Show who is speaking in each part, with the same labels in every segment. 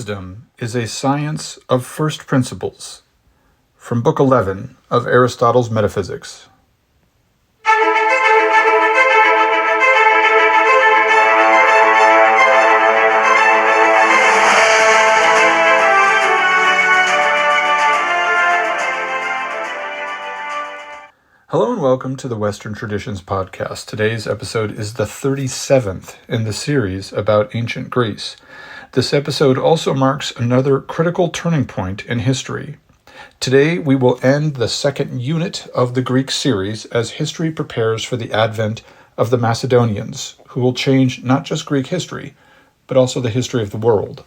Speaker 1: Wisdom is a science of first principles. From Book 11 of Aristotle's Metaphysics. Hello and welcome to the Western Traditions Podcast. Today's episode is the 37th in the series about ancient Greece. This episode also marks another critical turning point in history. Today we will end the second unit of the Greek series as history prepares for the advent of the Macedonians, who will change not just Greek history, but also the history of the world.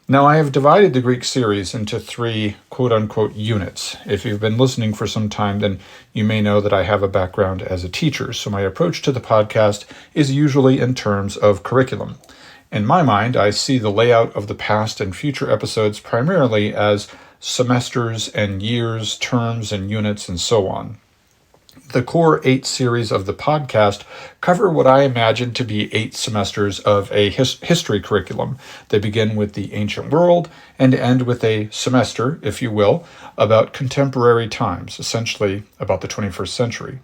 Speaker 1: Now, I have divided the Greek series into three quote-unquote units. If you've been listening for some time, then you may know that I have a background as a teacher, so my approach to the podcast is usually in terms of curriculum. In my mind, I see the layout of the past and future episodes primarily as semesters and years, terms and units, and so on. The core 8 series of the podcast cover what I imagine to be 8 semesters of a history curriculum. They begin with the ancient world and end with a semester, if you will, about contemporary times, essentially about the 21st century.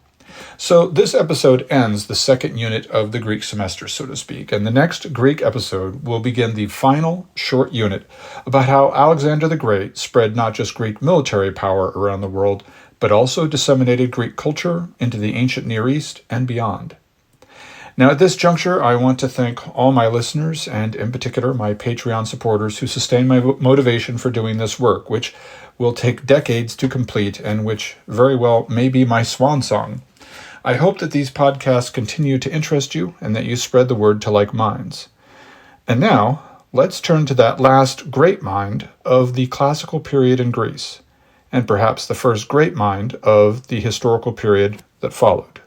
Speaker 1: So this episode ends the second unit of the Greek semester, so to speak, and the next Greek episode will begin the final short unit about how Alexander the Great spread not just Greek military power around the world, but also disseminated Greek culture into the ancient Near East and beyond. Now, at this juncture, I want to thank all my listeners, and in particular my Patreon supporters who sustain my motivation for doing this work, which will take decades to complete and which very well may be my swan song. I hope that these podcasts continue to interest you and that you spread the word to like minds. And now, let's turn to that last great mind of the classical period in Greece, and perhaps the first great mind of the historical period that followed.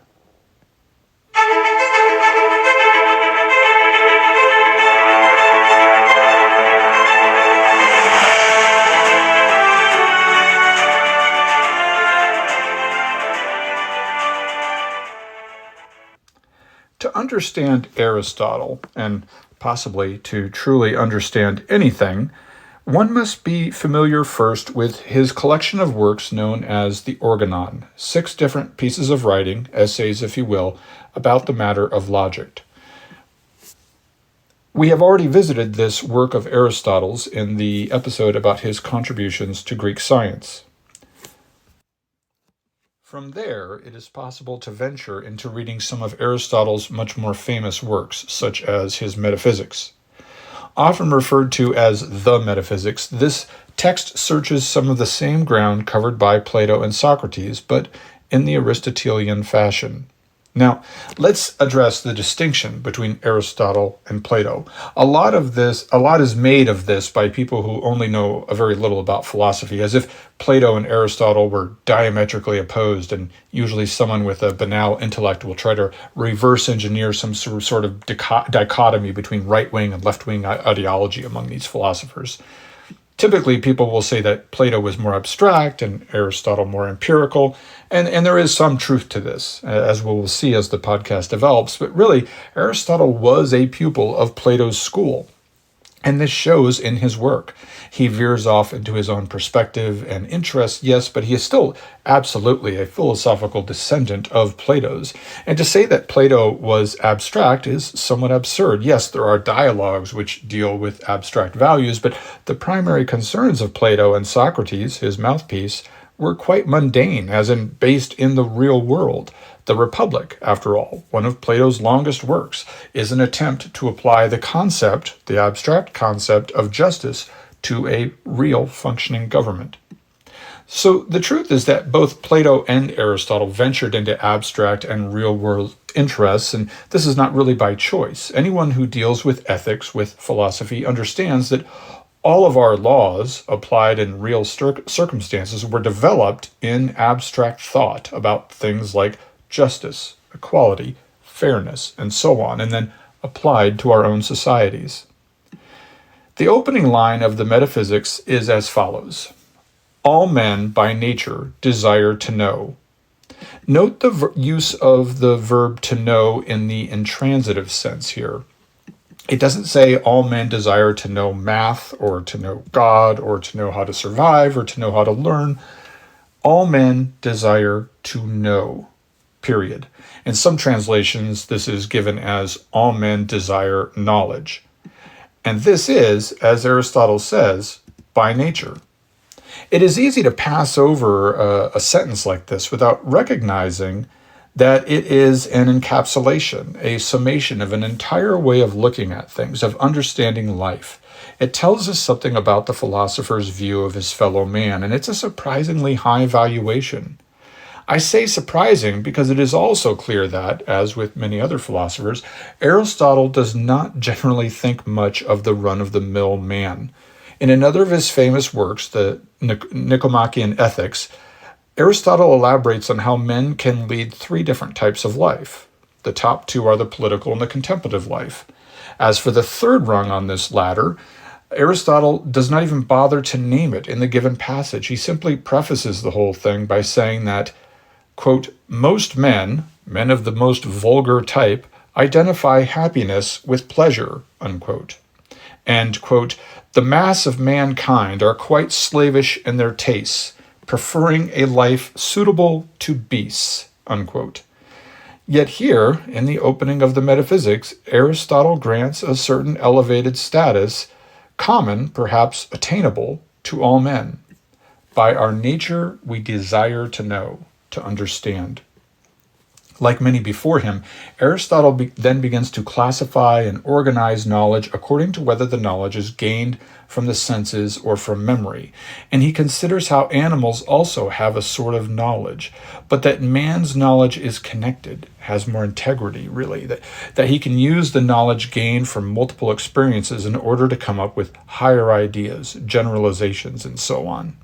Speaker 1: To understand Aristotle, and possibly to truly understand anything, one must be familiar first with his collection of works known as the Organon, 6 different pieces of writing, essays if you will, about the matter of logic. We have already visited this work of Aristotle's in the episode about his contributions to Greek science. From there, it is possible to venture into reading some of Aristotle's much more famous works, such as his Metaphysics. Often referred to as the Metaphysics, this text searches some of the same ground covered by Plato and Socrates, but in the Aristotelian fashion. Now, let's address the distinction between Aristotle and Plato. A lot is made of this by people who only know a very little about philosophy, as if Plato and Aristotle were diametrically opposed, and usually someone with a banal intellect will try to reverse engineer some sort of dichotomy between right-wing and left-wing ideology among these philosophers. Typically, people will say that Plato was more abstract and Aristotle more empirical, and there is some truth to this, as we will see as the podcast develops, but really, Aristotle was a pupil of Plato's school, and this shows in his work. He veers off into his own perspective and interests, yes, but he is still absolutely a philosophical descendant of Plato's. And to say that Plato was abstract is somewhat absurd. Yes, there are dialogues which deal with abstract values, but the primary concerns of Plato and Socrates, his mouthpiece, were quite mundane, as in based in the real world. The Republic, after all, one of Plato's longest works, is an attempt to apply the abstract concept of justice to a real functioning government. So the truth is that both Plato and Aristotle ventured into abstract and real-world interests, and this is not really by choice. Anyone who deals with ethics, with philosophy, understands that all of our laws applied in real circumstances were developed in abstract thought about things like justice, equality, fairness, and so on, and then applied to our own societies. The opening line of the Metaphysics is as follows: all men by nature desire to know. Note the use of the verb to know in the intransitive sense here. It doesn't say all men desire to know math or to know God or to know how to survive or to know how to learn. All men desire to know, period. In some translations, this is given as all men desire knowledge. And this is, as Aristotle says, by nature. It is easy to pass over a sentence like this without recognizing that it is an encapsulation, a summation of an entire way of looking at things, of understanding life. It tells us something about the philosopher's view of his fellow man, and it's a surprisingly high valuation. I say surprising because it is also clear that, as with many other philosophers, Aristotle does not generally think much of the run-of-the-mill man. In another of his famous works, the Nicomachean Ethics, Aristotle elaborates on how men can lead three different types of life. The top two are the political and the contemplative life. As for the third rung on this ladder, Aristotle does not even bother to name it in the given passage. He simply prefaces the whole thing by saying that, quote, most men, men of the most vulgar type, identify happiness with pleasure, unquote. And, quote, the mass of mankind are quite slavish in their tastes, preferring a life suitable to beasts, unquote. Yet here, in the opening of the Metaphysics, Aristotle grants a certain elevated status, common, perhaps attainable, to all men. By our nature, we desire to know, to understand. Like many before him, Aristotle then begins to classify and organize knowledge according to whether the knowledge is gained from the senses or from memory. And he considers how animals also have a sort of knowledge, but that man's knowledge is connected, has more integrity, really, that he can use the knowledge gained from multiple experiences in order to come up with higher ideas, generalizations, and so on.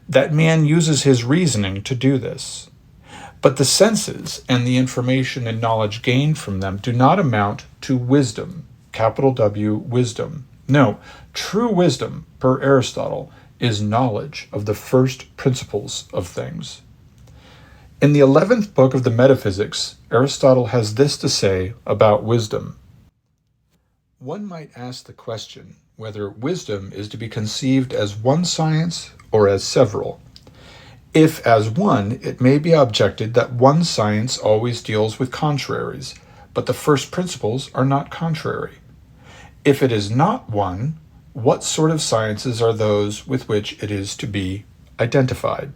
Speaker 1: That man uses his reasoning to do this. But the senses and the information and knowledge gained from them do not amount to wisdom, capital W, wisdom. No, true wisdom, per Aristotle, is knowledge of the first principles of things. In the 11th book of the Metaphysics, Aristotle has this to say about wisdom. One might ask the question whether wisdom is to be conceived as one science or as several. If as one, it may be objected that one science always deals with contraries, but the first principles are not contrary. If it is not one, what sort of sciences are those with which it is to be identified?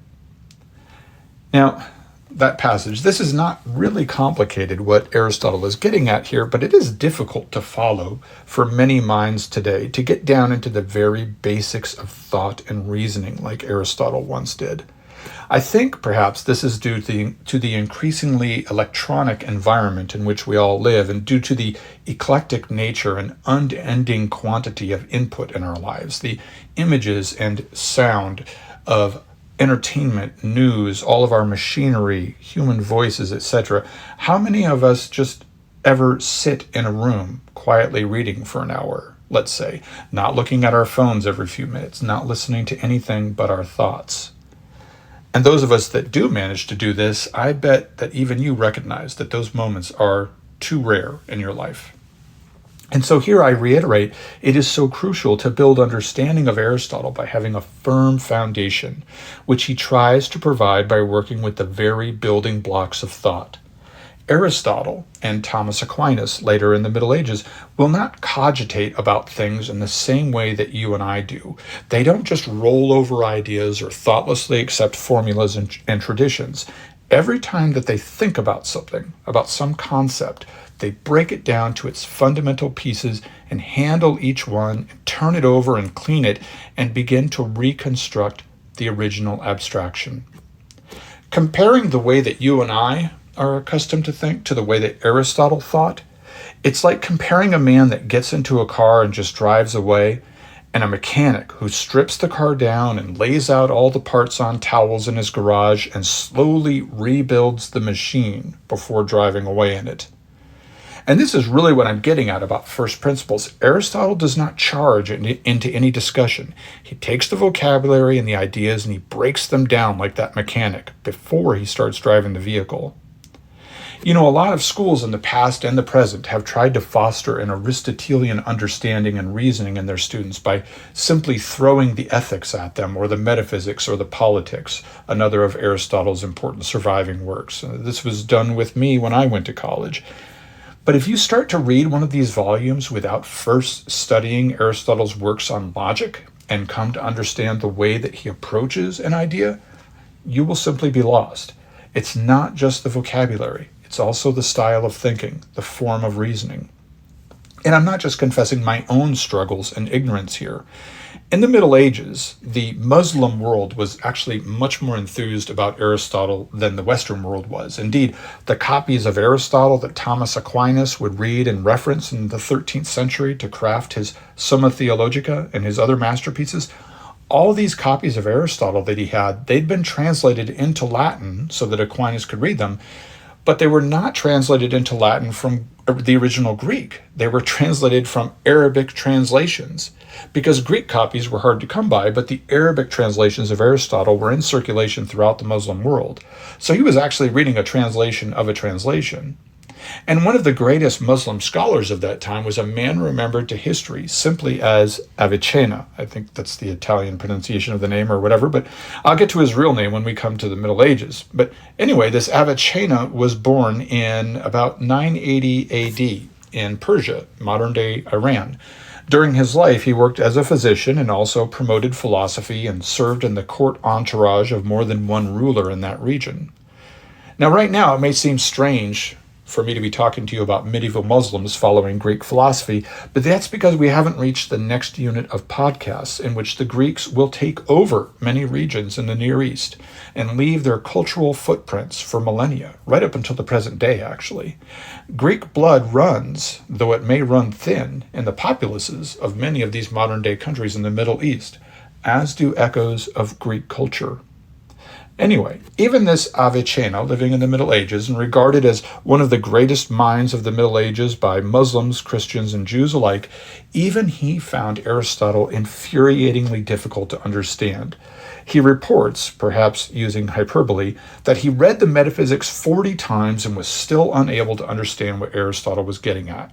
Speaker 1: Now, that passage, this is not really complicated what Aristotle is getting at here, but it is difficult to follow for many minds today to get down into the very basics of thought and reasoning like Aristotle once did. I think perhaps this is due to the increasingly electronic environment in which we all live and due to the eclectic nature and unending quantity of input in our lives, the images and sound of entertainment, news, all of our machinery, human voices, etc. How many of us just ever sit in a room quietly reading for an hour, let's say, not looking at our phones every few minutes, not listening to anything but our thoughts? And those of us that do manage to do this, I bet that even you recognize that those moments are too rare in your life. And so here I reiterate, it is so crucial to build understanding of Aristotle by having a firm foundation, which he tries to provide by working with the very building blocks of thought. Aristotle and Thomas Aquinas later in the Middle Ages will not cogitate about things in the same way that you and I do. They don't just roll over ideas or thoughtlessly accept formulas and traditions. Every time that they think about something, about some concept, they break it down to its fundamental pieces and handle each one, and turn it over and clean it, and begin to reconstruct the original abstraction. Comparing the way that you and I are accustomed to think to the way that Aristotle thought, it's like comparing a man that gets into a car and just drives away and a mechanic who strips the car down and lays out all the parts on towels in his garage and slowly rebuilds the machine before driving away in it. And this is really what I'm getting at about first principles. Aristotle does not charge into any discussion. He takes the vocabulary and the ideas and he breaks them down like that mechanic before he starts driving the vehicle. A lot of schools in the past and the present have tried to foster an Aristotelian understanding and reasoning in their students by simply throwing the ethics at them, or the metaphysics, or the politics, another of Aristotle's important surviving works. This was done with me when I went to college. But if you start to read one of these volumes without first studying Aristotle's works on logic and come to understand the way that he approaches an idea, you will simply be lost. It's not just the vocabulary. It's also the style of thinking, the form of reasoning. And I'm not just confessing my own struggles and ignorance here. In the Middle Ages, the Muslim world was actually much more enthused about Aristotle than the Western world was. Indeed, the copies of Aristotle that Thomas Aquinas would read and reference in the 13th century to craft his Summa Theologica and his other masterpieces, all these copies of Aristotle that he had, they'd been translated into Latin so that Aquinas could read them, but they were not translated into Latin from the original Greek. They were translated from Arabic translations, because Greek copies were hard to come by, but the Arabic translations of Aristotle were in circulation throughout the Muslim world. So he was actually reading a translation of a translation. And one of the greatest Muslim scholars of that time was a man remembered to history simply as Avicenna. I think that's the Italian pronunciation of the name or whatever, but I'll get to his real name when we come to the Middle Ages. But anyway, this Avicenna was born in about 980 AD in Persia, modern-day Iran. During his life, he worked as a physician and also promoted philosophy and served in the court entourage of more than one ruler in that region. Now, right now, it may seem strange for me to be talking to you about medieval Muslims following Greek philosophy, but that's because we haven't reached the next unit of podcasts in which the Greeks will take over many regions in the Near East and leave their cultural footprints for millennia, right up until the present day, actually. Greek blood runs, though it may run thin, in the populaces of many of these modern-day countries in the Middle East, as do echoes of Greek culture. Anyway, even this Avicenna, living in the Middle Ages and regarded as one of the greatest minds of the Middle Ages by Muslims, Christians, and Jews alike, even he found Aristotle infuriatingly difficult to understand. He reports, perhaps using hyperbole, that he read the Metaphysics 40 times and was still unable to understand what Aristotle was getting at.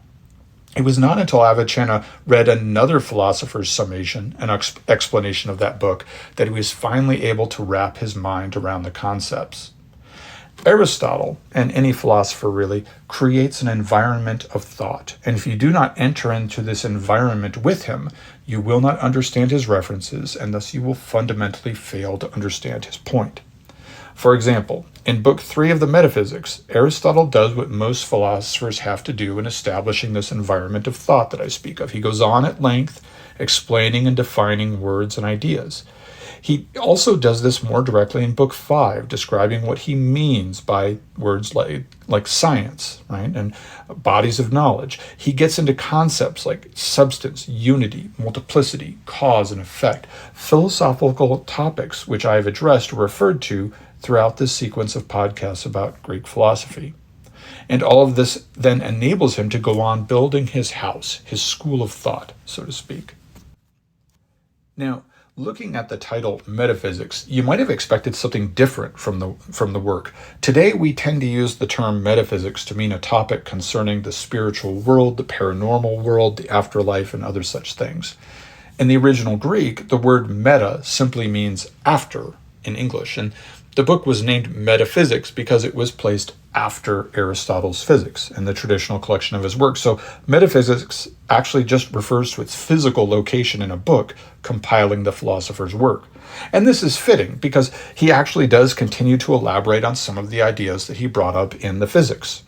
Speaker 1: It was not until Avicenna read another philosopher's summation, an explanation of that book, that he was finally able to wrap his mind around the concepts. Aristotle, and any philosopher really, creates an environment of thought, and if you do not enter into this environment with him, you will not understand his references, and thus you will fundamentally fail to understand his point. For example, in Book 3 of the Metaphysics, Aristotle does what most philosophers have to do in establishing this environment of thought that I speak of. He goes on at length, explaining and defining words and ideas. He also does this more directly in Book 5, describing what he means by words like science, right, and bodies of knowledge. He gets into concepts like substance, unity, multiplicity, cause and effect, philosophical topics which I have addressed or referred to throughout this sequence of podcasts about Greek philosophy. And all of this then enables him to go on building his house, his school of thought, so to speak. Now, looking at the title Metaphysics, you might have expected something different from the work. Today, we tend to use the term metaphysics to mean a topic concerning the spiritual world, the paranormal world, the afterlife, and other such things. In the original Greek, the word meta simply means after in English, and the book was named Metaphysics because it was placed after Aristotle's physics in the traditional collection of his works. So metaphysics actually just refers to its physical location in a book compiling the philosopher's work. And this is fitting because he actually does continue to elaborate on some of the ideas that he brought up in the physics.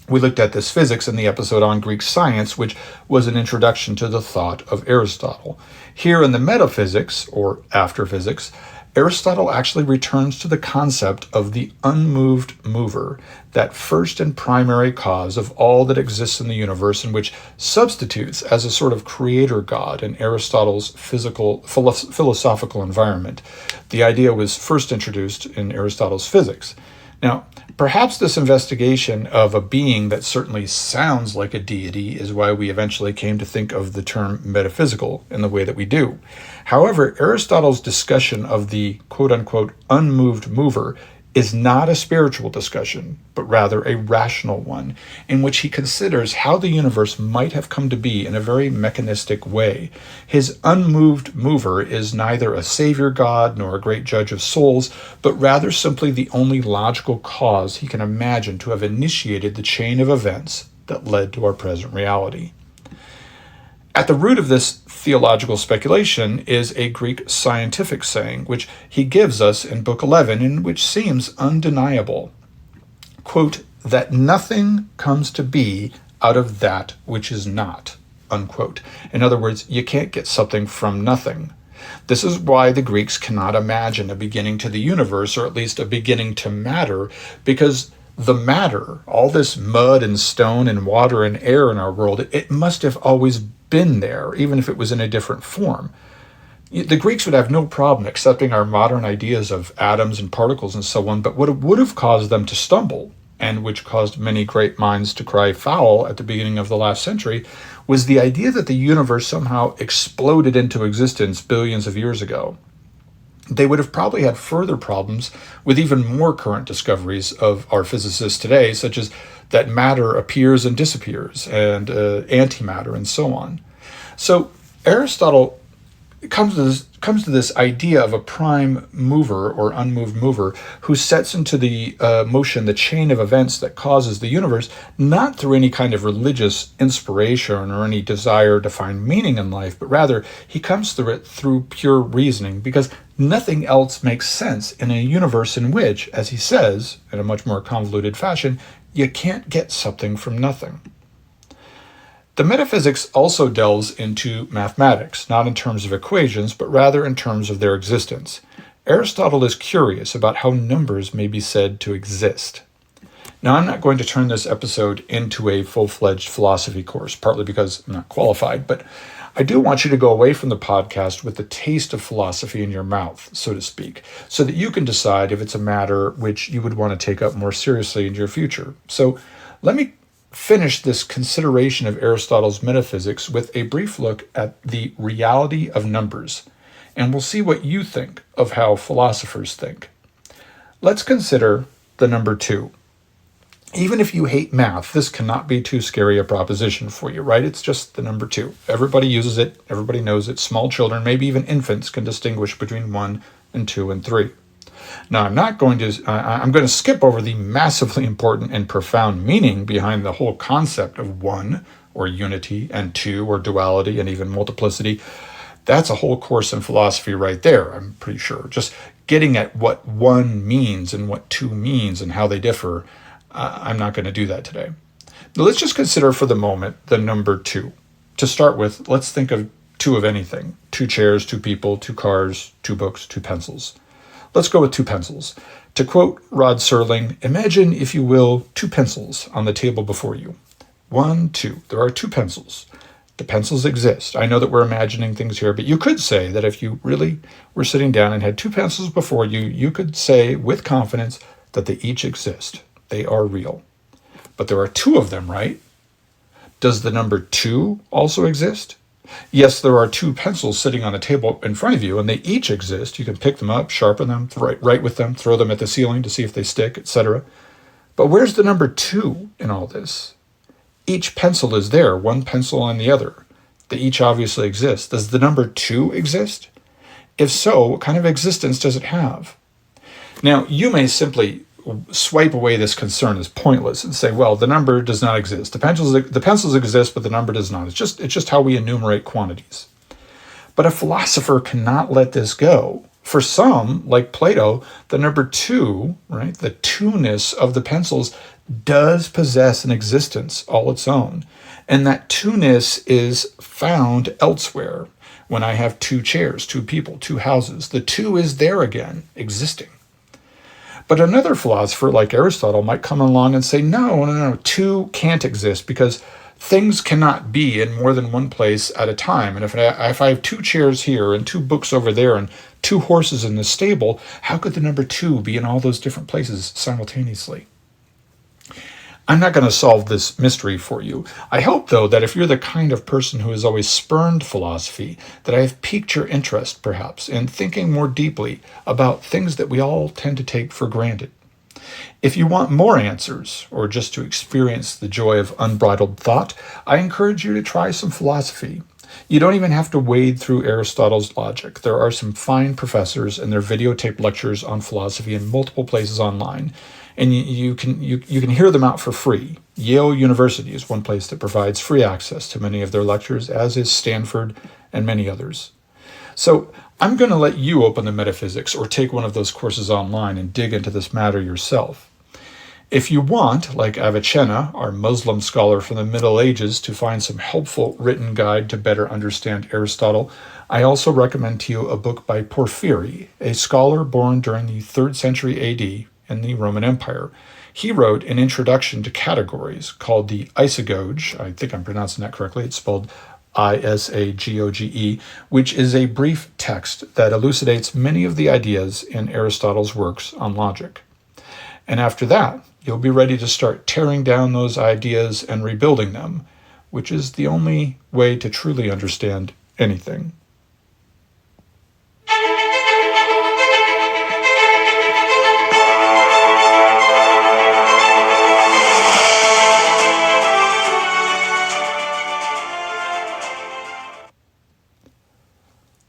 Speaker 1: We looked at this physics in the episode on Greek science, which was an introduction to the thought of Aristotle. Here in the Metaphysics, or After Physics, Aristotle actually returns to the concept of the unmoved mover, that first and primary cause of all that exists in the universe, and which substitutes as a sort of creator god in Aristotle's philosophical environment. The idea was first introduced in Aristotle's physics. Now, perhaps this investigation of a being that certainly sounds like a deity is why we eventually came to think of the term metaphysical in the way that we do. However, Aristotle's discussion of the quote-unquote unmoved mover is not a spiritual discussion, but rather a rational one, in which he considers how the universe might have come to be in a very mechanistic way. His unmoved mover is neither a savior god nor a great judge of souls, but rather simply the only logical cause he can imagine to have initiated the chain of events that led to our present reality. At the root of this theological speculation is a Greek scientific saying, which he gives us in Book 11, and which seems undeniable. Quote, that nothing comes to be out of that which is not, unquote. In other words, you can't get something from nothing. This is why the Greeks cannot imagine a beginning to the universe, or at least a beginning to matter, because the matter, all this mud and stone and water and air in our world, it must have always been there, even if it was in a different form. The Greeks would have no problem accepting our modern ideas of atoms and particles and so on, but what would have caused them to stumble, and which caused many great minds to cry foul at the beginning of the last century, was the idea that the universe somehow exploded into existence billions of years ago. They would have probably had further problems with even more current discoveries of our physicists today, such as that matter appears and disappears, and antimatter, and so on. So Aristotle comes to this idea of a prime mover or unmoved mover who sets into the motion the chain of events that causes the universe, not through any kind of religious inspiration or any desire to find meaning in life, but rather he comes through it through pure reasoning, because nothing else makes sense in a universe in which, as he says, in a much more convoluted fashion, you can't get something from nothing. The metaphysics also delves into mathematics, not in terms of equations, but rather in terms of their existence. Aristotle is curious about how numbers may be said to exist. Now, I'm not going to turn this episode into a full-fledged philosophy course, partly because I'm not qualified, but I do want you to go away from the podcast with the taste of philosophy in your mouth, so to speak, so that you can decide if it's a matter which you would want to take up more seriously in your future. So let me finish this consideration of Aristotle's metaphysics with a brief look at the reality of numbers, and we'll see what you think of how philosophers think. Let's consider the number 2. Even if you hate math, this cannot be too scary a proposition for you, right? It's just the number 2. Everybody uses it. Everybody knows it. Small children, maybe even infants, can distinguish between 1 and 2 and 3. Now, I'm going to skip over the massively important and profound meaning behind the whole concept of 1 or unity and 2 or duality and even multiplicity. That's a whole course in philosophy right there, I'm pretty sure. Just getting at what 1 means and what 2 means and how they differ. I'm not going to do that today. But let's just consider for the moment the number 2. To start with, let's think of 2 of anything. 2 chairs, 2 people, 2 cars, 2 books, 2 pencils. Let's go with 2 pencils. To quote Rod Serling, imagine, if you will, 2 pencils on the table before you. 1, 2. There are 2 pencils. The pencils exist. I know that we're imagining things here, but you could say that if you really were sitting down and had 2 pencils before you, you could say with confidence that they each exist. They are real. But there are 2 of them, right? Does the number 2 also exist? Yes, there are 2 pencils sitting on a table in front of you, and they each exist. You can pick them up, sharpen them, write with them, throw them at the ceiling to see if they stick, etc. But where's the number 2 in all this? Each pencil is there, 1 pencil on the other. They each obviously exist. Does the number 2 exist? If so, what kind of existence does it have? Now, you may simply swipe away this concern as pointless and say, well, the number does not exist. The pencils exist, but the number does not. It's just how we enumerate quantities. But a philosopher cannot let this go. For some, like Plato, the number 2, right, the 2-ness of the pencils does possess an existence all its own. And that 2-ness is found elsewhere. When I have 2 chairs, 2 people, 2 houses, the 2 is there again, existing. But another philosopher like Aristotle might come along and say, no, 2 can't exist because things cannot be in more than one place at a time. And if I have 2 chairs here and 2 books over there and 2 horses in the stable, how could the number 2 be in all those different places simultaneously? I'm not going to solve this mystery for you. I hope, though, that if you're the kind of person who has always spurned philosophy, that I have piqued your interest, perhaps, in thinking more deeply about things that we all tend to take for granted. If you want more answers, or just to experience the joy of unbridled thought, I encourage you to try some philosophy. You don't even have to wade through Aristotle's logic. There are some fine professors and their videotaped lectures on philosophy in multiple places online, and you can hear them out for free. Yale University is one place that provides free access to many of their lectures, as is Stanford and many others. So I'm going to let you open the Metaphysics or take one of those courses online and dig into this matter yourself. If you want, like Avicenna, our Muslim scholar from the Middle Ages, to find some helpful written guide to better understand Aristotle, I also recommend to you a book by Porphyry, a scholar born during the 3rd century AD in the Roman Empire. He wrote an introduction to categories called the Isagoge. I think I'm pronouncing that correctly. It's spelled Isagoge, which is a brief text that elucidates many of the ideas in Aristotle's works on logic. And after that, you'll be ready to start tearing down those ideas and rebuilding them, which is the only way to truly understand anything.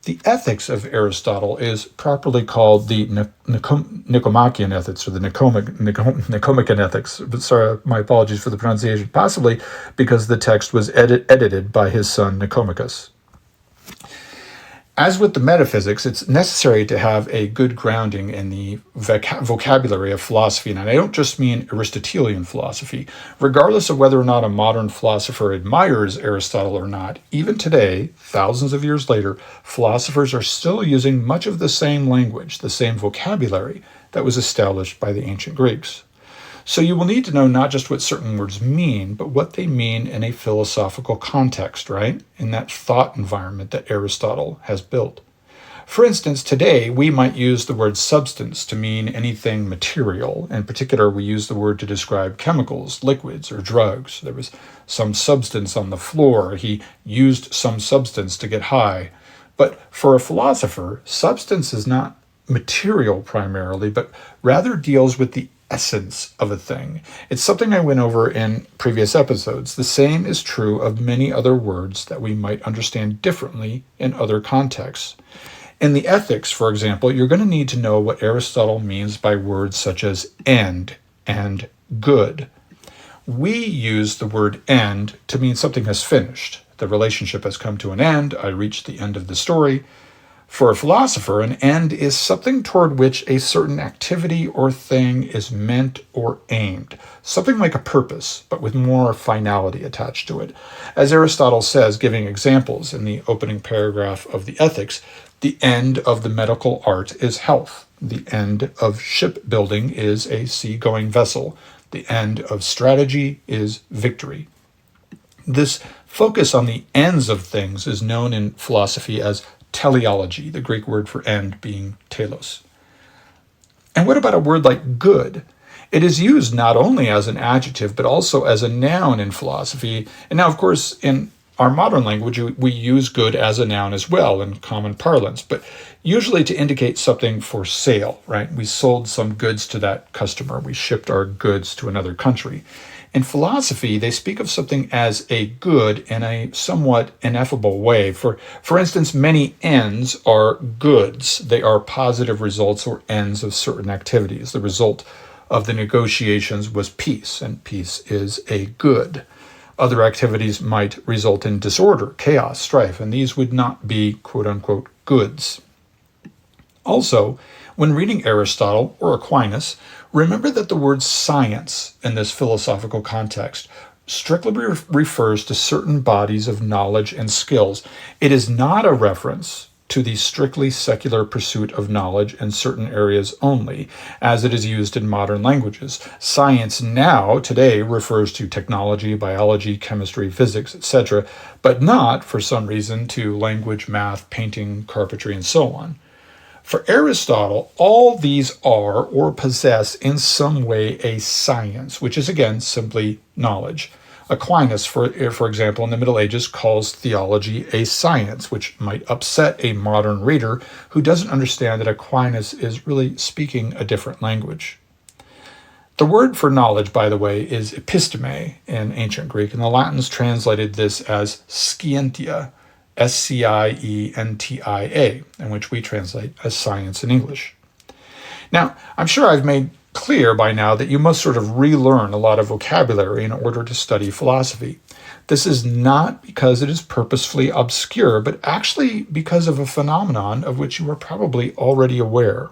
Speaker 1: The ethics of Aristotle is properly called the Nicomachean ethics, or the Nicomachean ethics. But sorry, my apologies for the pronunciation, possibly because the text was edited by his son Nicomachus. As with the metaphysics, it's necessary to have a good grounding in the vocabulary of philosophy, and I don't just mean Aristotelian philosophy. Regardless of whether or not a modern philosopher admires Aristotle or not, even today, thousands of years later, philosophers are still using much of the same language, the same vocabulary that was established by the ancient Greeks. So you will need to know not just what certain words mean, but what they mean in a philosophical context, right? In that thought environment that Aristotle has built. For instance, today we might use the word substance to mean anything material. In particular, we use the word to describe chemicals, liquids, or drugs. There was some substance on the floor. He used some substance to get high. But for a philosopher, substance is not material primarily, but rather deals with the essence of a thing. It's something I went over in previous episodes. The same is true of many other words that we might understand differently in other contexts. In the ethics, for example, you're going to need to know what Aristotle means by words such as end and good. We use the word end to mean something has finished. The relationship has come to an end. I reached the end of the story. For a philosopher, an end is something toward which a certain activity or thing is meant or aimed. Something like a purpose, but with more finality attached to it. As Aristotle says, giving examples in the opening paragraph of the Ethics, the end of the medical art is health. The end of shipbuilding is a sea-going vessel. The end of strategy is victory. This focus on the ends of things is known in philosophy as teleology, the Greek word for end being telos. And what about a word like good? It is used not only as an adjective, but also as a noun in philosophy. And now, of course, in our modern language, we use good as a noun as well in common parlance, but usually to indicate something for sale, right? We sold some goods to that customer. We shipped our goods to another country. In philosophy, they speak of something as a good in a somewhat ineffable way. For instance, many ends are goods. They are positive results or ends of certain activities. The result of the negotiations was peace, and peace is a good. Other activities might result in disorder, chaos, strife, and these would not be quote-unquote goods. Also, when reading Aristotle or Aquinas, remember that the word science in this philosophical context strictly refers to certain bodies of knowledge and skills. It is not a reference to the strictly secular pursuit of knowledge in certain areas only, as it is used in modern languages. Science now, today, refers to technology, biology, chemistry, physics, etc., but not, for some reason, to language, math, painting, carpentry, and so on. For Aristotle, all these are or possess in some way a science, which is again simply knowledge. Aquinas, for example, in the Middle Ages calls theology a science, which might upset a modern reader who doesn't understand that Aquinas is really speaking a different language. The word for knowledge, by the way, is episteme in ancient Greek, and the Latins translated this as scientia, Scientia, in which we translate as science in English. Now, I'm sure I've made clear by now that you must sort of relearn a lot of vocabulary in order to study philosophy. This is not because it is purposefully obscure, but actually because of a phenomenon of which you are probably already aware.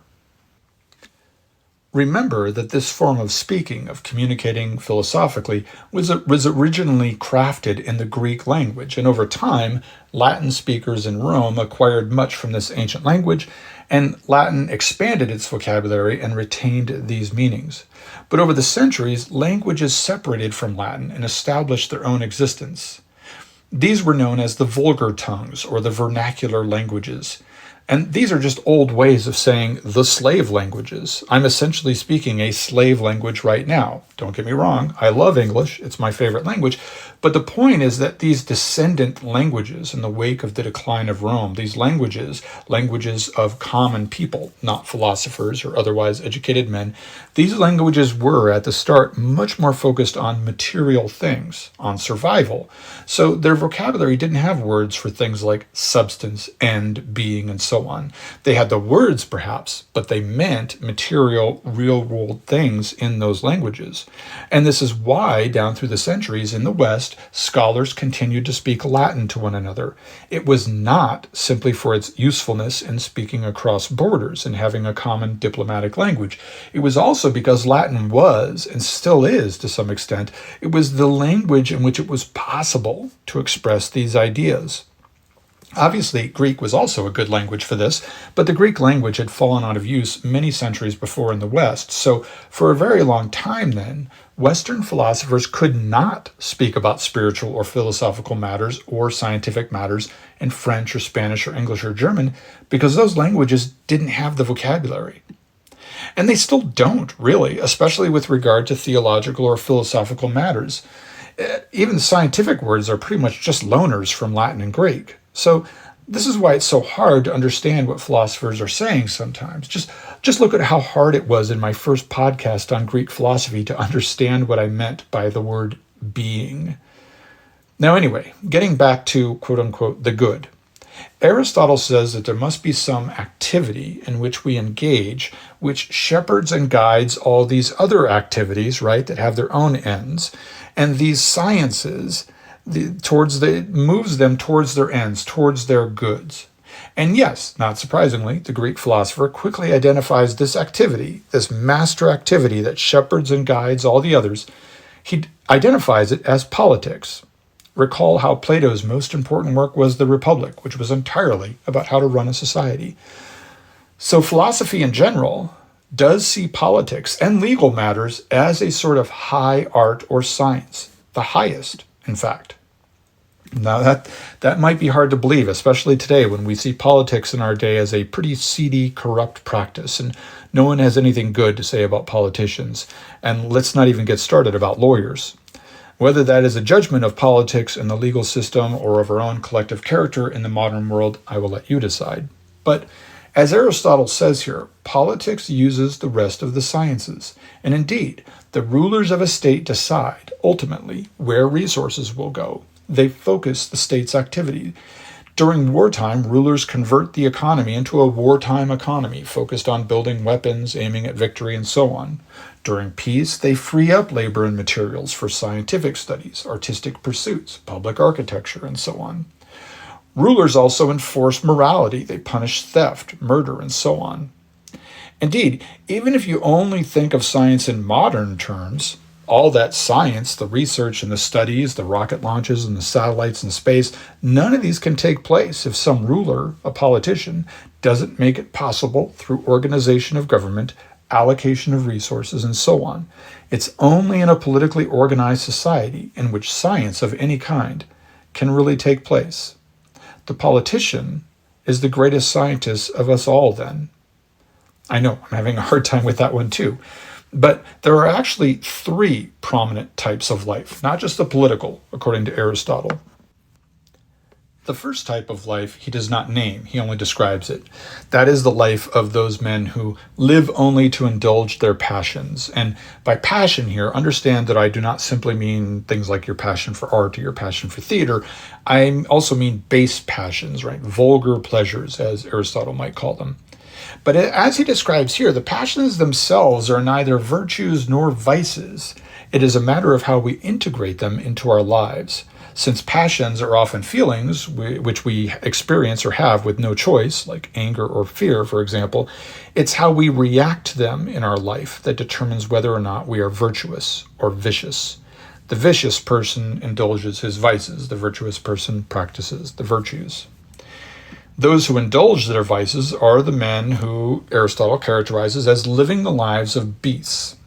Speaker 1: Remember that this form of speaking, of communicating philosophically, was originally crafted in the Greek language, and over time, Latin speakers in Rome acquired much from this ancient language, and Latin expanded its vocabulary and retained these meanings. But over the centuries, languages separated from Latin and established their own existence. These were known as the vulgar tongues, or the vernacular languages. And these are just old ways of saying the slave languages. I'm essentially speaking a slave language right now. Don't get me wrong, I love English, it's my favorite language. But the point is that these descendant languages in the wake of the decline of Rome, these languages of common people, not philosophers or otherwise educated men, these languages were at the start much more focused on material things, on survival. So their vocabulary didn't have words for things like substance, end, being, and so on. They had the words perhaps, but they meant material, real-world things in those languages. And this is why, down through the centuries in the West, scholars continued to speak Latin to one another. It was not simply for its usefulness in speaking across borders and having a common diplomatic language. It was also because Latin was, and still is to some extent, it was the language in which it was possible to express these ideas. Obviously, Greek was also a good language for this, but the Greek language had fallen out of use many centuries before in the West. So for a very long time then, Western philosophers could not speak about spiritual or philosophical matters or scientific matters in French or Spanish or English or German because those languages didn't have the vocabulary. And they still don't, really, especially with regard to theological or philosophical matters. Even scientific words are pretty much just loaners from Latin and Greek. So this is why it's so hard to understand what philosophers are saying sometimes. Just look at how hard it was in my first podcast on Greek philosophy to understand what I meant by the word being. Now anyway, getting back to quote-unquote the good. Aristotle says that there must be some activity in which we engage, which shepherds and guides all these other activities, right, that have their own ends. And these sciences moves them towards their ends, towards their goods. And yes, not surprisingly, the Greek philosopher quickly identifies this activity, this master activity that shepherds and guides all the others. He identifies it as politics. Recall how Plato's most important work was The Republic, which was entirely about how to run a society. So philosophy in general does see politics and legal matters as a sort of high art or science, the highest, in fact. Now that might be hard to believe, especially today when we see politics in our day as a pretty seedy, corrupt practice, and no one has anything good to say about politicians. And let's not even get started about lawyers. Whether that is a judgment of politics and the legal system or of our own collective character in the modern world, I will let you decide. But as Aristotle says here, politics uses the rest of the sciences. And indeed, the rulers of a state decide, ultimately, where resources will go. They focus the state's activity. During wartime, rulers convert the economy into a wartime economy focused on building weapons, aiming at victory, and so on. During peace, they free up labor and materials for scientific studies, artistic pursuits, public architecture, and so on. Rulers also enforce morality. They punish theft, murder, and so on. Indeed, even if you only think of science in modern terms, all that science, the research and the studies, the rocket launches and the satellites in space, none of these can take place if some ruler, a politician, doesn't make it possible through organization of government, allocation of resources, and so on. It's only in a politically organized society in which science of any kind can really take place. The politician is the greatest scientist of us all then. I know, I'm having a hard time with that one too. But there are actually three prominent types of life, not just the political, according to Aristotle. The first type of life he does not name, he only describes it. That is the life of those men who live only to indulge their passions. And by passion here, understand that I do not simply mean things like your passion for art or your passion for theater. I also mean base passions, right? Vulgar pleasures, as Aristotle might call them. But as he describes here, the passions themselves are neither virtues nor vices. It is a matter of how we integrate them into our lives. Since passions are often feelings which we experience or have with no choice, like anger or fear, for example, it's how we react to them in our life that determines whether or not we are virtuous or vicious. The vicious person indulges his vices. The virtuous person practices the virtues. Those who indulge their vices are the men who Aristotle characterizes as living the lives of beasts.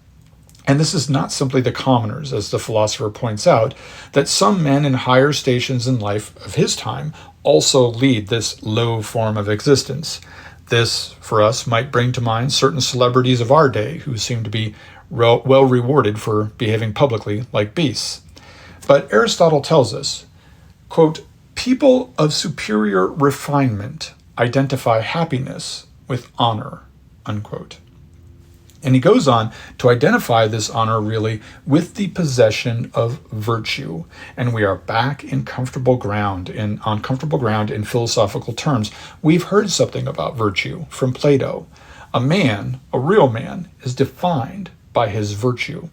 Speaker 1: And this is not simply the commoners, as the philosopher points out, that some men in higher stations in life of his time also lead this low form of existence. This, for us, might bring to mind certain celebrities of our day who seem to be well rewarded for behaving publicly like beasts. But Aristotle tells us, quote, people of superior refinement identify happiness with honor, unquote. And he goes on to identify this honor really with the possession of virtue. And we are back in comfortable ground, on comfortable ground in philosophical terms. We've heard something about virtue from Plato. A man, a real man, is defined by his virtue.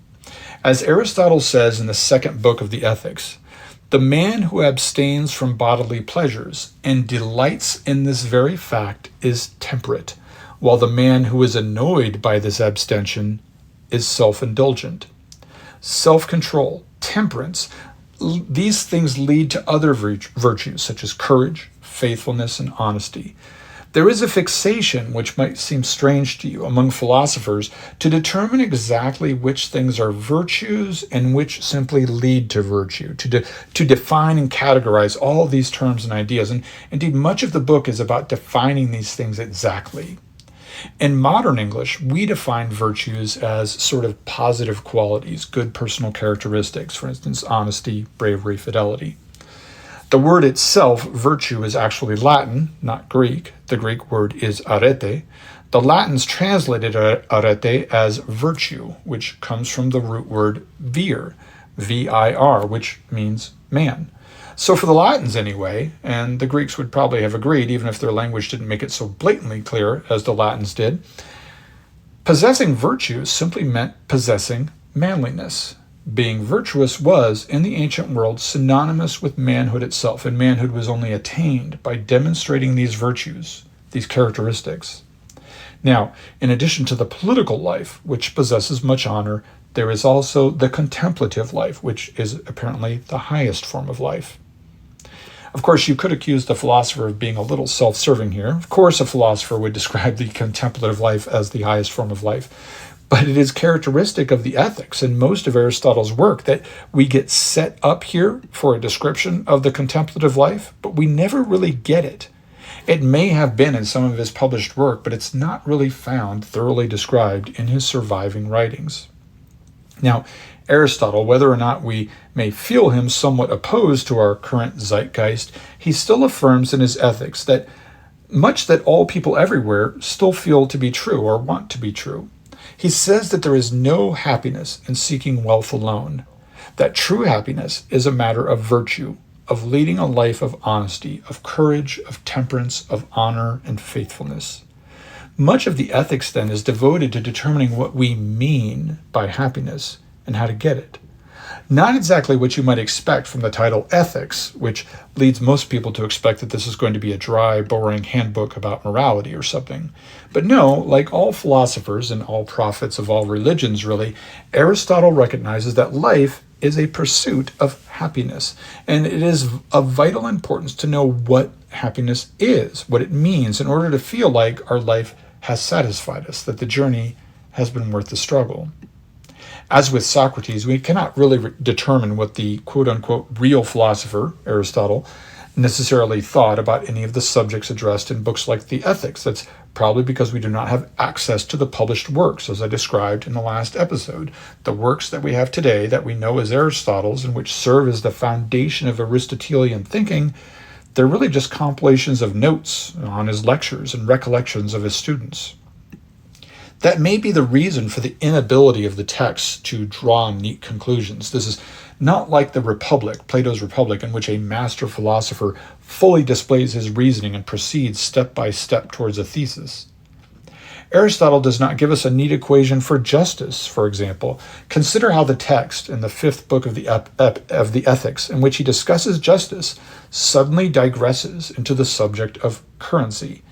Speaker 1: As Aristotle says in the second book of the Ethics, the man who abstains from bodily pleasures and delights in this very fact is temperate, while the man who is annoyed by this abstention is self-indulgent. Self-control, temperance, these things lead to other virtues such as courage, faithfulness, and honesty. There is a fixation, which might seem strange to you, among philosophers to determine exactly which things are virtues and which simply lead to virtue, to define and categorize all these terms and ideas. And indeed, much of the book is about defining these things exactly. In modern English, we define virtues as sort of positive qualities, good personal characteristics, for instance, honesty, bravery, fidelity. The word itself, virtue, is actually Latin, not Greek. The Greek word is arete. The Latins translated arete as virtue, which comes from the root word vir, V-I-R, which means man. So for the Latins anyway, and the Greeks would probably have agreed, even if their language didn't make it so blatantly clear as the Latins did, possessing virtue simply meant possessing manliness. Being virtuous was, in the ancient world, synonymous with manhood itself, and manhood was only attained by demonstrating these virtues, these characteristics. Now, in addition to the political life, which possesses much honor, there is also the contemplative life, which is apparently the highest form of life. Of course, you could accuse the philosopher of being a little self-serving here. Of course, a philosopher would describe the contemplative life as the highest form of life. But it is characteristic of the ethics in most of Aristotle's work that we get set up here for a description of the contemplative life, but we never really get it. It may have been in some of his published work, but it's not really found thoroughly described in his surviving writings. Now, Aristotle, whether or not we may feel him somewhat opposed to our current zeitgeist, he still affirms in his Ethics that much that all people everywhere still feel to be true or want to be true. He says that there is no happiness in seeking wealth alone, that true happiness is a matter of virtue, of leading a life of honesty, of courage, of temperance, of honor, and faithfulness. Much of the Ethics, then, is devoted to determining what we mean by happiness and how to get it. Not exactly what you might expect from the title Ethics, which leads most people to expect that this is going to be a dry, boring handbook about morality or something. But no, like all philosophers and all prophets of all religions, really, Aristotle recognizes that life is a pursuit of happiness, and it is of vital importance to know what happiness is, what it means, in order to feel like our life has satisfied us, that the journey has been worth the struggle. As with Socrates, we cannot really determine what the quote-unquote real philosopher, Aristotle, necessarily thought about any of the subjects addressed in books like the Ethics. That's probably because we do not have access to the published works, as I described in the last episode. The works that we have today that we know as Aristotle's and which serve as the foundation of Aristotelian thinking, They're really just compilations of notes on his lectures and recollections of his students. That may be the reason for the inability of the text to draw neat conclusions. This is not like the Republic, Plato's Republic, in which a master philosopher fully displays his reasoning and proceeds step by step towards a thesis. Aristotle does not give us a neat equation for justice, for example. Consider how the text in the 5th book of the Ethics, in which he discusses justice, suddenly digresses into the subject of currency.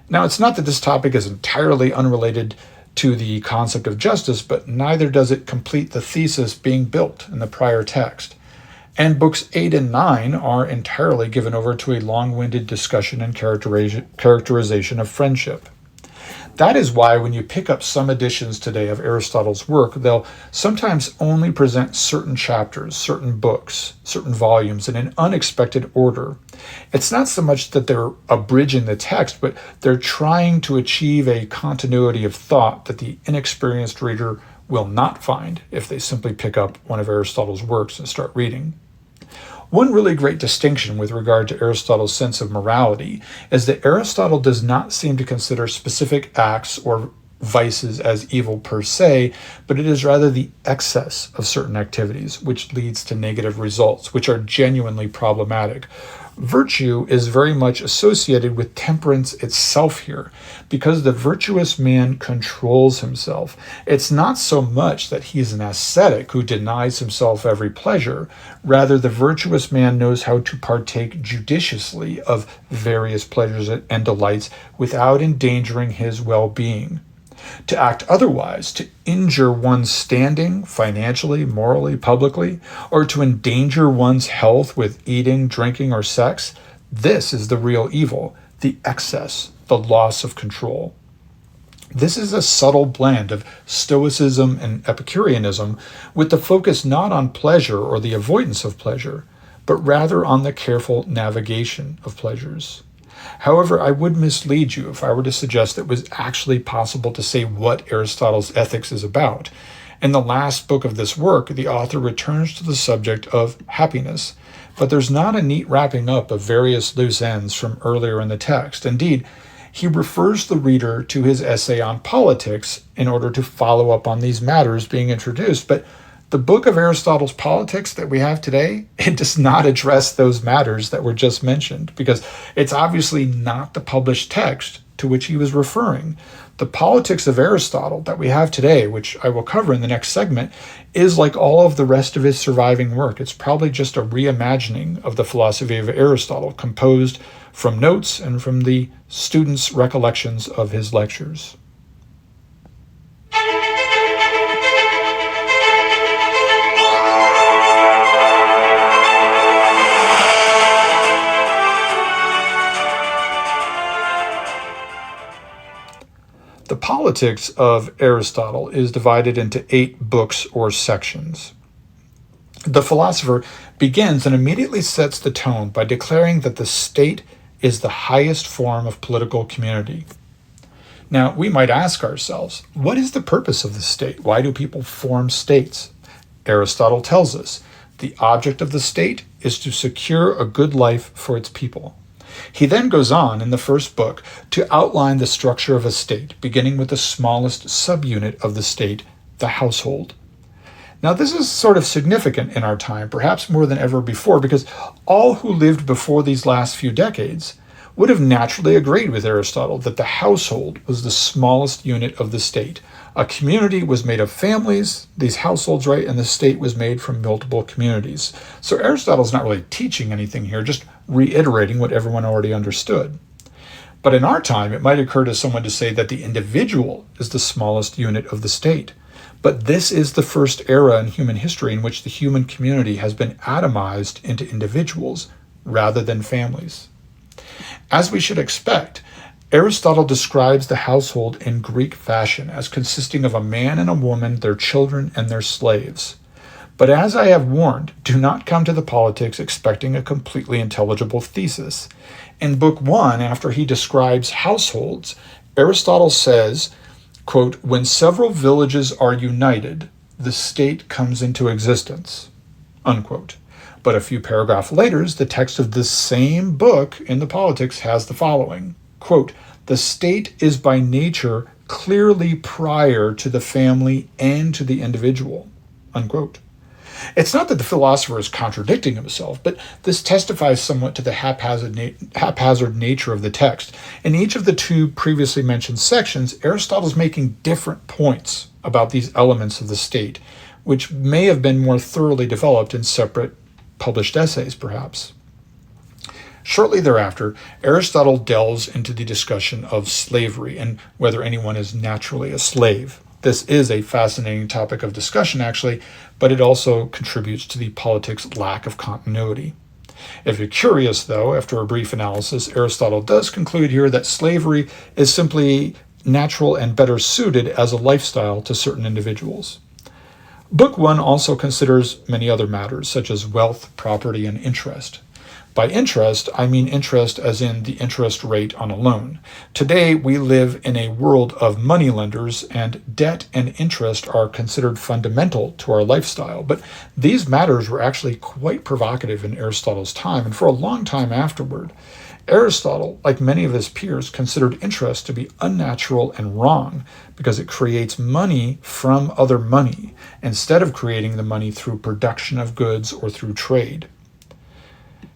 Speaker 1: Now, it's not that this topic is entirely unrelated to the concept of justice, but neither does it complete the thesis being built in the prior text. And books 8 and 9 are entirely given over to a long-winded discussion and characterization of friendship. That is why when you pick up some editions today of Aristotle's work, they'll sometimes only present certain chapters, certain books, certain volumes in an unexpected order. It's not so much that they're abridging the text, but they're trying to achieve a continuity of thought that the inexperienced reader will not find if they simply pick up one of Aristotle's works and start reading. One really great distinction with regard to Aristotle's sense of morality is that Aristotle does not seem to consider specific acts or vices as evil per se, but it is rather the excess of certain activities which leads to negative results, which are genuinely problematic. Virtue is very much associated with temperance itself here, because the virtuous man controls himself. It's not so much that he is an ascetic who denies himself every pleasure. Rather, the virtuous man knows how to partake judiciously of various pleasures and delights without endangering his well-being. To act otherwise, to injure one's standing financially, morally, publicly, or to endanger one's health with eating, drinking, or sex, this is the real evil, the excess, the loss of control. This is a subtle blend of Stoicism and Epicureanism, with the focus not on pleasure or the avoidance of pleasure, but rather on the careful navigation of pleasures. However, I would mislead you if I were to suggest that it was actually possible to say what Aristotle's Ethics is about. In the last book of this work, the author returns to the subject of happiness, but there's not a neat wrapping up of various loose ends from earlier in the text. Indeed, he refers the reader to his essay on politics in order to follow up on these matters being introduced, but the book of Aristotle's Politics that we have today, it does not address those matters that were just mentioned, because it's obviously not the published text to which he was referring. The Politics of Aristotle that we have today, which I will cover in the next segment, is like all of the rest of his surviving work. It's probably just a reimagining of the philosophy of Aristotle, composed from notes and from the students' recollections of his lectures. The Politics of Aristotle is divided into 8 books or sections. The philosopher begins and immediately sets the tone by declaring that the state is the highest form of political community. Now, we might ask ourselves, what is the purpose of the state? Why do people form states? Aristotle tells us, the object of the state is to secure a good life for its people. He then goes on in the first book to outline the structure of a state, beginning with the smallest subunit of the state, the household. Now, this is sort of significant in our time, perhaps more than ever before, because all who lived before these last few decades would have naturally agreed with Aristotle that the household was the smallest unit of the state. A community was made of families, these households, right, and the state was made from multiple communities. So Aristotle's not really teaching anything here, just reiterating what everyone already understood. But in our time, it might occur to someone to say that the individual is the smallest unit of the state. But this is the first era in human history in which the human community has been atomized into individuals rather than families. As we should expect, Aristotle describes the household in Greek fashion as consisting of a man and a woman, their children, and their slaves. But as I have warned, do not come to the Politics expecting a completely intelligible thesis. In Book 1, after he describes households, Aristotle says, quote, when several villages are united, the state comes into existence, unquote. But a few paragraphs later, the text of this same book in the Politics has the following, quote, "The state is by nature clearly prior to the family and to the individual," unquote. It's not that the philosopher is contradicting himself, but this testifies somewhat to the haphazard nature of the text. In each of the two previously mentioned sections, Aristotle is making different points about these elements of the state, which may have been more thoroughly developed in separate published essays, perhaps. Shortly thereafter, Aristotle delves into the discussion of slavery and whether anyone is naturally a slave. This is a fascinating topic of discussion, actually, but it also contributes to the Politics' lack of continuity. If you're curious, though, after a brief analysis, Aristotle does conclude here that slavery is simply natural and better suited as a lifestyle to certain individuals. Book 1 also considers many other matters, such as wealth, property, and interest. By interest, I mean interest as in the interest rate on a loan. Today, we live in a world of moneylenders, and debt and interest are considered fundamental to our lifestyle. But these matters were actually quite provocative in Aristotle's time, and for a long time afterward. Aristotle, like many of his peers, considered interest to be unnatural and wrong because it creates money from other money, instead of creating the money through production of goods or through trade.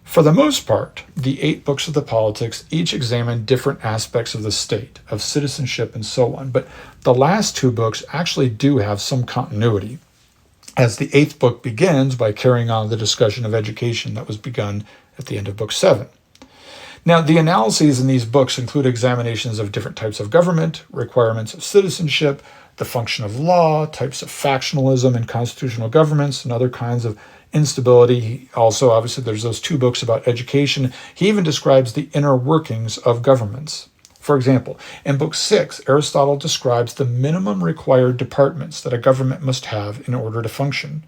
Speaker 1: For the most part, the 8 books of the Politics each examine different aspects of the state, of citizenship, and so on, but the last 2 books actually do have some continuity, as the 8th book begins by carrying on the discussion of education that was begun at the end of Book 7. Now, the analyses in these books include examinations of different types of government, requirements of citizenship, the function of law, types of factionalism in constitutional governments, and other kinds of instability. Also, obviously, there's those 2 books about education. He even describes the inner workings of governments. For example, in Book 6, Aristotle describes the minimum required departments that a government must have in order to function.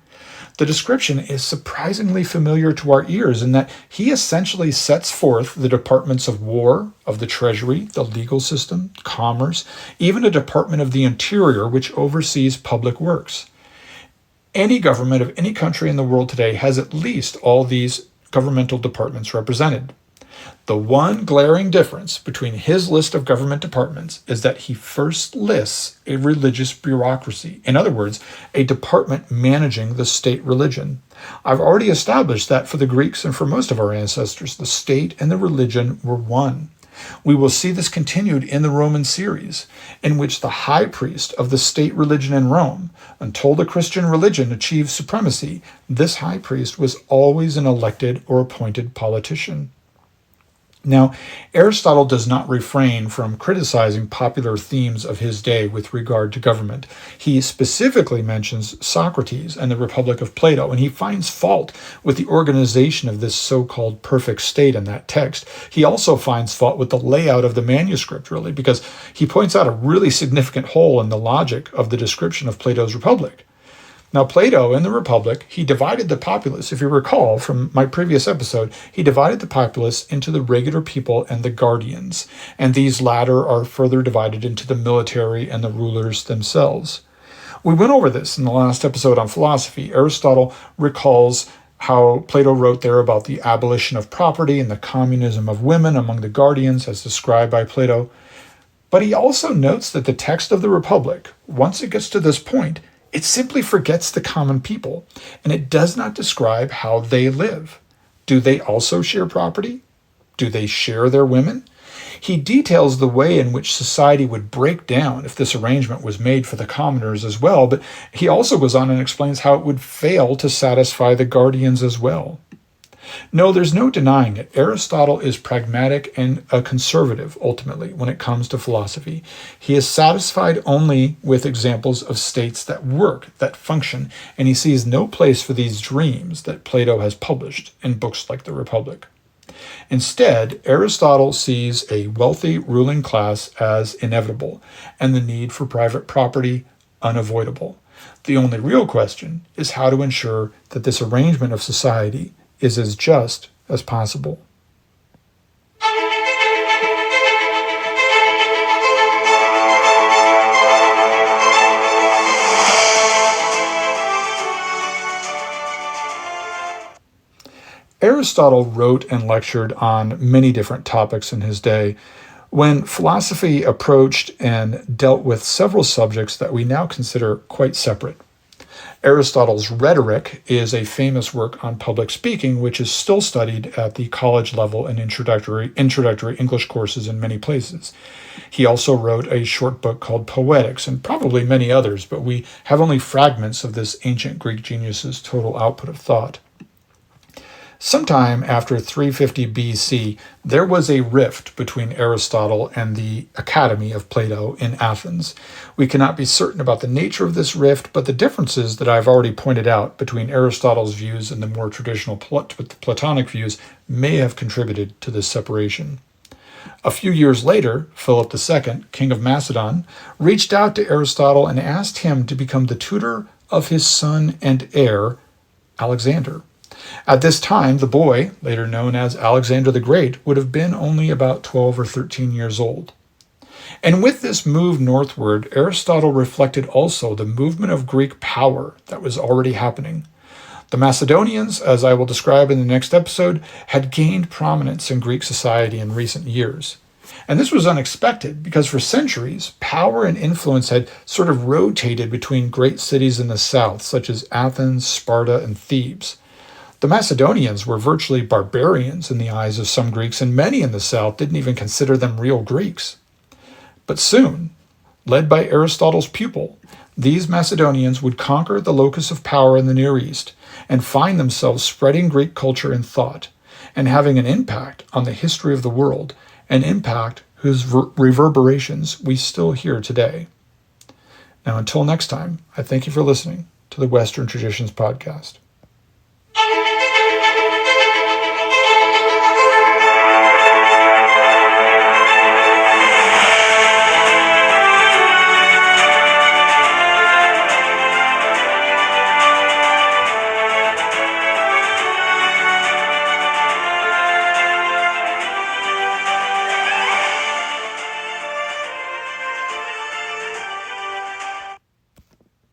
Speaker 1: The description is surprisingly familiar to our ears in that he essentially sets forth the departments of war, of the treasury, the legal system, commerce, even a department of the interior which oversees public works. Any government of any country in the world today has at least all these governmental departments represented. The one glaring difference between his list of government departments is that he first lists a religious bureaucracy. In other words, a department managing the state religion. I've already established that for the Greeks and for most of our ancestors, the state and the religion were one. We will see this continued in the Roman series, in which the high priest of the state religion in Rome, until the Christian religion achieved supremacy, this high priest was always an elected or appointed politician. Now, Aristotle does not refrain from criticizing popular themes of his day with regard to government. He specifically mentions Socrates and the Republic of Plato, and he finds fault with the organization of this so-called perfect state in that text. He also finds fault with the layout of the manuscript, really, because he points out a really significant hole in the logic of the description of Plato's Republic. Now, Plato, in the Republic, he divided the populace. If you recall from my previous episode, he divided the populace into the regular people and the guardians, and these latter are further divided into the military and the rulers themselves. We went over this in the last episode on philosophy. Aristotle recalls how Plato wrote there about the abolition of property and the communism of women among the guardians as described by Plato. But he also notes that the text of the Republic, once it gets to this point, it simply forgets the common people, and it does not describe how they live. Do they also share property? Do they share their women? He details the way in which society would break down if this arrangement was made for the commoners as well, but he also goes on and explains how it would fail to satisfy the guardians as well. No, there's no denying it. Aristotle is pragmatic and a conservative, ultimately, when it comes to philosophy. He is satisfied only with examples of states that work, that function, and he sees no place for these dreams that Plato has published in books like the Republic. Instead, Aristotle sees a wealthy ruling class as inevitable, and the need for private property unavoidable. The only real question is how to ensure that this arrangement of society is as just as possible. Aristotle wrote and lectured on many different topics in his day, when philosophy approached and dealt with several subjects that we now consider quite separate. Aristotle's Rhetoric is a famous work on public speaking, which is still studied at the college level in introductory English courses in many places. He also wrote a short book called Poetics, and probably many others, but we have only fragments of this ancient Greek genius's total output of thought. Sometime after 350 BC, there was a rift between Aristotle and the Academy of Plato in Athens. We cannot be certain about the nature of this rift, but the differences that I've already pointed out between Aristotle's views and the more traditional Platonic views may have contributed to this separation. A few years later, Philip II, king of Macedon, reached out to Aristotle and asked him to become the tutor of his son and heir, Alexander. At this time, the boy, later known as Alexander the Great, would have been only about 12 or 13 years old. And with this move northward, Aristotle reflected also the movement of Greek power that was already happening. The Macedonians, as I will describe in the next episode, had gained prominence in Greek society in recent years. And this was unexpected because for centuries, power and influence had sort of rotated between great cities in the south, such as Athens, Sparta, and Thebes. The Macedonians were virtually barbarians in the eyes of some Greeks, and many in the south didn't even consider them real Greeks. But soon, led by Aristotle's pupil, these Macedonians would conquer the locus of power in the Near East and find themselves spreading Greek culture and thought, and having an impact on the history of the world, an impact whose reverberations we still hear today. Now, until next time, I thank you for listening to the Western Traditions Podcast.